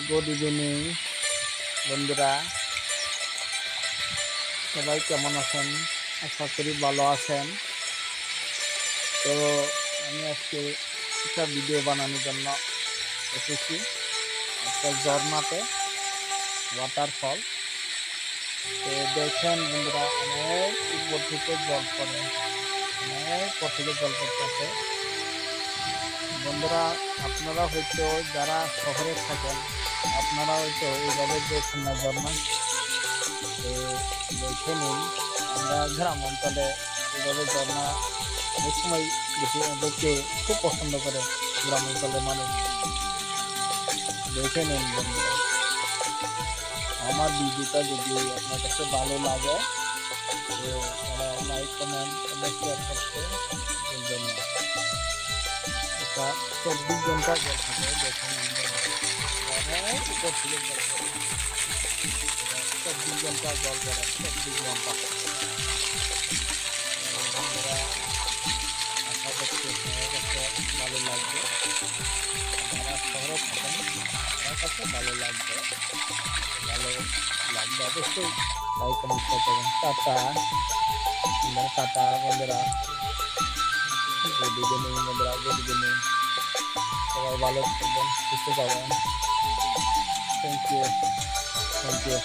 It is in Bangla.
গুড ইভিনিং বন্ধুরা, সবাই কেমন আছেন? আশা করি ভালো আছেন। তো আমি আজকে একটা ভিডিও বানানোর জন্য এসেছি একটা ঝর্ণাতে, ওয়াটারফল। তো দেখেন বন্ধুরা, অনেক উপর থেকে জল পড়ে, অনেক উপর থেকে জল পড়তেছে। বন্ধুরা, আপনারা হয়তো যারা শহরে থাকেন, আপনারা হয়তো এইভাবে দেখেন না ঝর্ণা। তো দেখে নিন, আমরা গ্রাম অঞ্চলে এইভাবে ঝর্ণা অনেক সময় দেখতে খুব পছন্দ করে গ্রাম অঞ্চলের মানুষ। দেখে নিন বন্ধুরা, আমার ভিডিওটা যদি আপনার কাছে ভালো লাগে তো তারা লাইক কমেন্ট এবং শেয়ার করতে ভুলবেন না। এটা 24 ঘন্টা জল থাকে, দেখুন অনেক উপর থেকে জল পড়ে, 24 ঘন্টা জল পড়ে, 24 ঘন্টা। বন্ধুরা, আশা করছি আপনার কাছে ভালো লাগবে। যারা শহরে থাকেন আমার কাছে ভালো লাগবে, ভালো লাগবে অবশ্যই লাইক কমেন্ট করবেন। টাটা টাটা বন্ধুরা, গুড ইভিনিং বন্ধুরা, গুড ইভিনিং। সবাই ভালো থাকবেন, সুস্থ থাকবেন। Thank you, thank you.